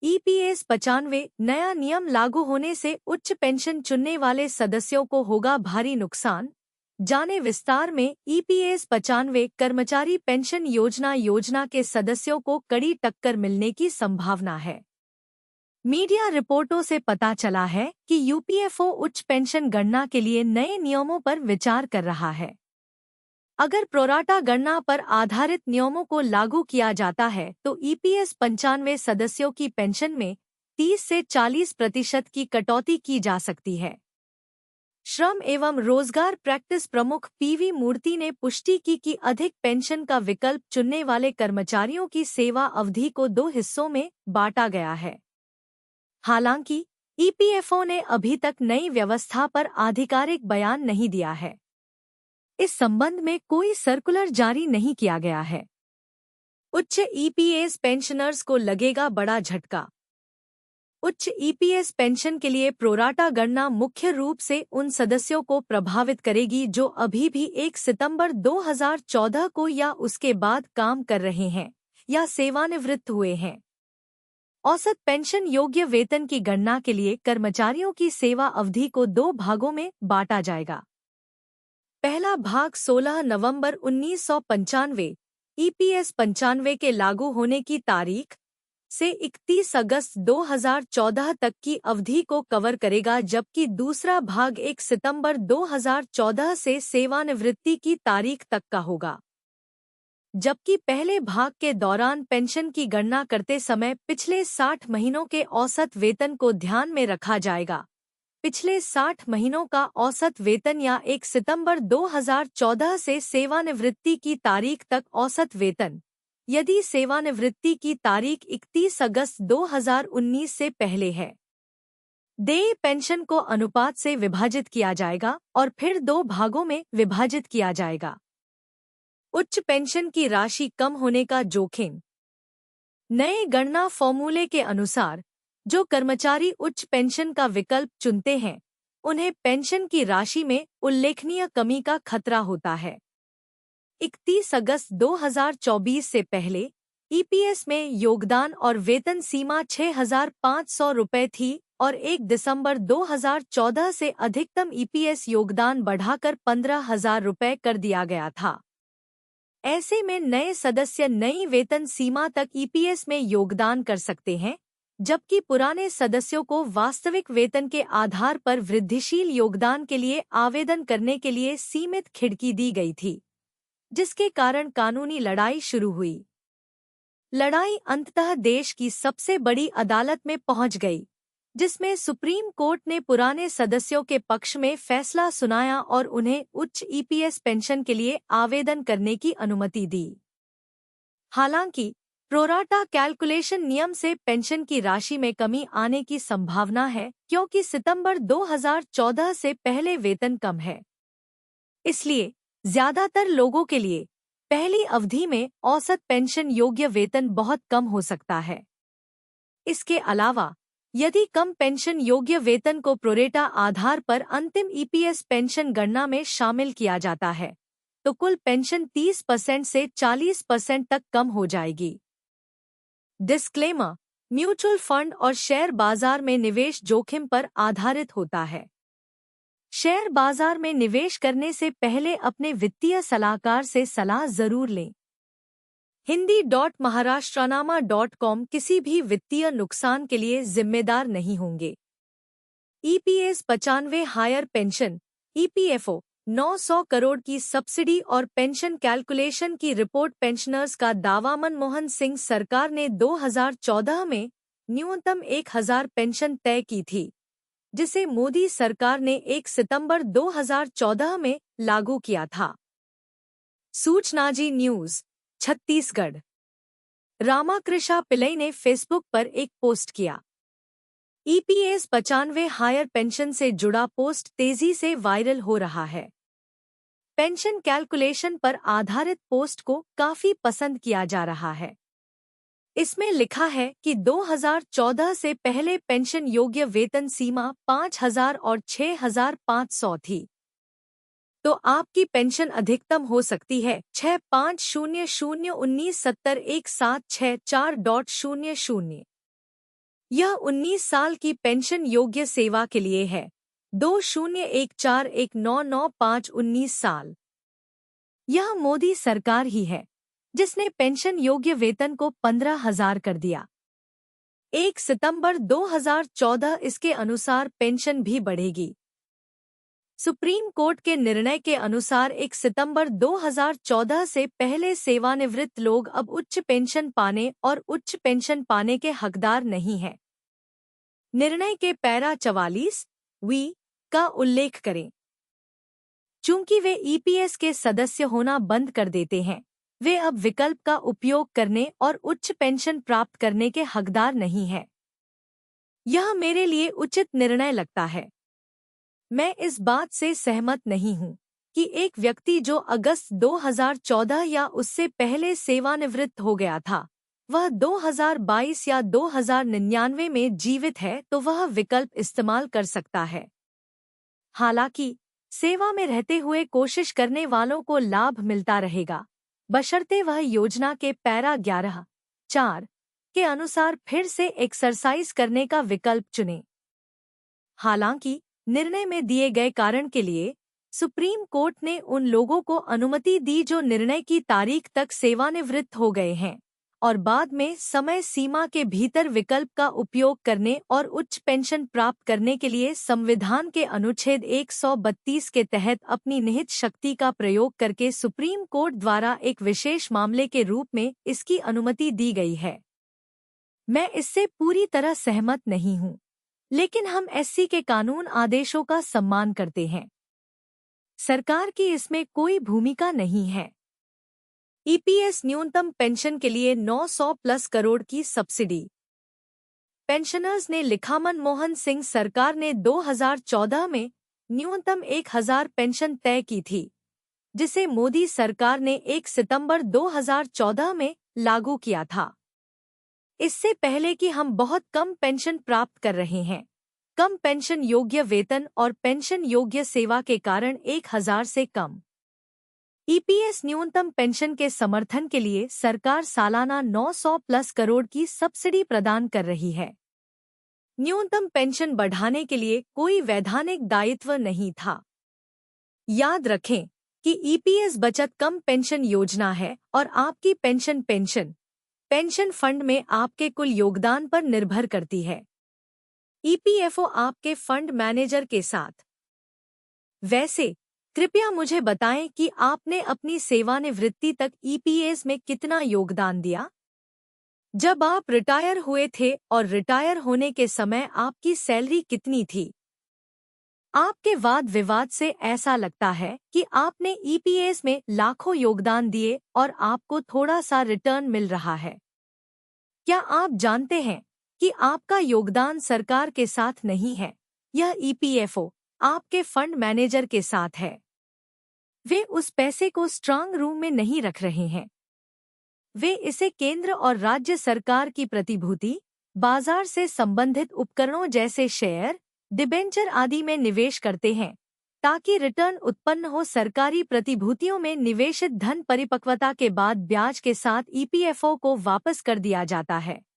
EPS 95 नया नियम लागू होने से उच्च पेंशन चुनने वाले सदस्यों को होगा भारी नुकसान। जाने विस्तार में ईपीएस 95 कर्मचारी पेंशन योजना के सदस्यों को कड़ी टक्कर मिलने की संभावना है। मीडिया रिपोर्टों से पता चला है कि यूपीएफओ उच्च पेंशन गणना के लिए नए नियमों पर विचार कर रहा है। अगर प्रोराटा गणना पर आधारित नियमों को लागू किया जाता है तो ईपीएस 95 सदस्यों की पेंशन में 30 से 40% की कटौती की जा सकती है। श्रम एवं रोजगार प्रैक्टिस प्रमुख पीवी मूर्ति ने पुष्टि की कि अधिक पेंशन का विकल्प चुनने वाले कर्मचारियों की सेवा अवधि को 2 हिस्सों में बांटा गया है। हालांकि ईपीएफओ ने अभी तक नई व्यवस्था पर आधिकारिक बयान नहीं दिया है। इस संबंध में कोई सर्कुलर जारी नहीं किया गया है। उच्च ईपीएस पेंशनर्स को लगेगा बड़ा झटका। उच्च ईपीएस पेंशन के लिए प्रोराटा गणना मुख्य रूप से उन सदस्यों को प्रभावित करेगी जो अभी भी 1 सितंबर 2014 को या उसके बाद काम कर रहे हैं या सेवानिवृत्त हुए हैं। औसत पेंशन योग्य वेतन की गणना के लिए कर्मचारियों की सेवा अवधि को 2 भागों में बांटा जाएगा। पहला भाग 16 नवंबर 1995 ईपीएस 95 के लागू होने की तारीख से 31 अगस्त 2014 तक की अवधि को कवर करेगा, जबकि दूसरा भाग 1 सितंबर 2014 से सेवानिवृत्ति की तारीख तक का होगा। जबकि पहले भाग के दौरान पेंशन की गणना करते समय पिछले 60 महीनों के औसत वेतन को ध्यान में रखा जाएगा। पिछले 60 महीनों का औसत वेतन या 1 सितंबर 2014 से सेवानिवृत्ति की तारीख तक औसत वेतन, यदि सेवानिवृत्ति की तारीख 31 अगस्त 2019 से पहले है। देय पेंशन को अनुपात से विभाजित किया जाएगा और फिर 2 भागों में विभाजित किया जाएगा। उच्च पेंशन की राशि कम होने का जोखिम। नए गणना फॉर्मूले के अनुसार जो कर्मचारी उच्च पेंशन का विकल्प चुनते हैं उन्हें पेंशन की राशि में उल्लेखनीय कमी का खतरा होता है। 31 अगस्त 2024 से पहले ईपीएस में योगदान और वेतन सीमा 6,500 रुपये थी और 1 दिसंबर 2014 से अधिकतम ईपीएस योगदान बढ़ाकर 15,000 रुपये कर दिया गया था। ऐसे में नए सदस्य नई वेतन सीमा तक ईपीएस में योगदान कर सकते हैं, जबकि पुराने सदस्यों को वास्तविक वेतन के आधार पर वृद्धिशील योगदान के लिए आवेदन करने के लिए सीमित खिड़की दी गई थी, जिसके कारण कानूनी लड़ाई शुरू हुई। लड़ाई अंततः देश की सबसे बड़ी अदालत में पहुंच गई, जिसमें सुप्रीम कोर्ट ने पुराने सदस्यों के पक्ष में फैसला सुनाया और उन्हें उच्च ईपीएस पेंशन के लिए आवेदन करने की अनुमति दी। हालांकि प्रोराटा कैलकुलेशन नियम से पेंशन की राशि में कमी आने की संभावना है, क्योंकि सितंबर 2014 से पहले वेतन कम है। इसलिए ज्यादातर लोगों के लिए पहली अवधि में औसत पेंशन योग्य वेतन बहुत कम हो सकता है। इसके अलावा यदि कम पेंशन योग्य वेतन को प्रोरेटा आधार पर अंतिम ईपीएस पेंशन गणना में शामिल किया जाता है तो कुल पेंशन 30% से 40% तक कम हो जाएगी। डिस्क्लेमर: म्यूचुअल फंड और शेयर बाजार में निवेश जोखिम पर आधारित होता है। शेयर बाजार में निवेश करने से पहले अपने वित्तीय सलाहकार से सलाह जरूर लें। hindi.maharashtranaama.com किसी भी वित्तीय नुकसान के लिए जिम्मेदार नहीं होंगे। EPS 95 higher pension EPFO 900 crore की सब्सिडी और पेंशन कैलकुलेशन की रिपोर्ट पेंशनर्स का दावा। मनमोहन सिंह सरकार ने 2014 में न्यूनतम 1,000 पेंशन तय की थी, जिसे मोदी सरकार ने 1 सितंबर 2014 में लागू किया था। सूचनाजी न्यूज छत्तीसगढ़। रामाकृष्णा पिल्लई ने फेसबुक पर एक पोस्ट किया। ईपीएस 95 हायर पेंशन से जुड़ा पोस्ट तेजी से वायरल हो रहा है। पेंशन कैलकुलेशन पर आधारित पोस्ट को काफी पसंद किया जा रहा है। इसमें लिखा है कि 2014 से पहले पेंशन योग्य वेतन सीमा 5,000 और 6,500 थी, तो आपकी पेंशन अधिकतम हो सकती है 650019701764.00। यह 19 साल की पेंशन योग्य सेवा के लिए है। 20141995 साल। यह मोदी सरकार ही है जिसने पेंशन योग्य वेतन को 15,000 कर दिया। 1 सितंबर 2014 इसके अनुसार पेंशन भी बढ़ेगी। सुप्रीम कोर्ट के निर्णय के अनुसार 1 सितंबर 2014 से पहले सेवानिवृत्त लोग अब उच्च पेंशन पाने और उच्च पेंशन पाने के हकदार नहीं हैं। निर्णय के पैरा 44 वी का उल्लेख करें। चूंकि वे ईपीएस के सदस्य होना बंद कर देते हैं, वे अब विकल्प का उपयोग करने और उच्च पेंशन प्राप्त करने के हकदार नहीं हैं। यह मेरे लिए उचित निर्णय लगता है। मैं इस बात से सहमत नहीं हूं कि एक व्यक्ति जो अगस्त 2014 या उससे पहले सेवानिवृत्त हो गया था, वह 2022 या 2099 में जीवित है तो वह विकल्प इस्तेमाल कर सकता है। हालांकि सेवा में रहते हुए कोशिश करने वालों को लाभ मिलता रहेगा, बशर्ते वह योजना के पैरा 11(4) के अनुसार फिर से एक्सरसाइज करने का विकल्प चुने। हालांकि निर्णय में दिए गए कारण के लिए सुप्रीम कोर्ट ने उन लोगों को अनुमति दी जो निर्णय की तारीख तक सेवानिवृत्त हो गए हैं और बाद में समय सीमा के भीतर विकल्प का उपयोग करने और उच्च पेंशन प्राप्त करने के लिए संविधान के अनुच्छेद 132 के तहत अपनी निहित शक्ति का प्रयोग करके सुप्रीम कोर्ट द्वारा एक विशेष मामले के रूप में इसकी अनुमति दी गई है। मैं इससे पूरी तरह सहमत नहीं हूं, लेकिन हम एससी के कानून आदेशों का सम्मान करते हैं। सरकार की इसमें कोई भूमिका नहीं है। ईपीएस न्यूनतम पेंशन के लिए 900+ करोड़ की सब्सिडी। पेंशनर्स ने लिखा, मनमोहन सिंह सरकार ने 2014 में न्यूनतम 1,000 पेंशन तय की थी, जिसे मोदी सरकार ने 1 सितंबर 2014 में लागू किया था। इससे पहले कि हम बहुत कम पेंशन प्राप्त कर रहे हैं, कम पेंशन योग्य वेतन और पेंशन योग्य सेवा के कारण 1,000 से कम ईपीएस न्यूनतम पेंशन के समर्थन के लिए सरकार सालाना 900+ करोड़ की सब्सिडी प्रदान कर रही है। न्यूनतम पेंशन बढ़ाने के लिए कोई वैधानिक दायित्व नहीं था। याद रखें कि ईपीएस बचत कम पेंशन योजना है और आपकी पेंशन फंड में आपके कुल योगदान पर निर्भर करती है। ईपीएफओ आपके फंड मैनेजर के साथ। वैसे कृपया मुझे बताएं कि आपने अपनी सेवानिवृत्ति तक ईपीएस में कितना योगदान दिया। जब आप रिटायर हुए थे और रिटायर होने के समय आपकी सैलरी कितनी थी। आपके वाद विवाद से ऐसा लगता है कि आपने ईपीएस में लाखों योगदान दिए और आपको थोड़ा सा रिटर्न मिल रहा है। क्या आप जानते हैं कि आपका योगदान सरकार के साथ नहीं है, यह ईपीएफओ आपके फंड मैनेजर के साथ है। वे उस पैसे को स्ट्रांग रूम में नहीं रख रहे हैं, वे इसे केंद्र और राज्य सरकार की प्रतिभूति बाजार से संबंधित उपकरणों जैसे शेयर, डिबेंचर आदि में निवेश करते हैं ताकि रिटर्न उत्पन्न हो। सरकारी प्रतिभूतियों में निवेशित धन परिपक्वता के बाद ब्याज के साथ ईपीएफओ को वापस कर दिया जाता है।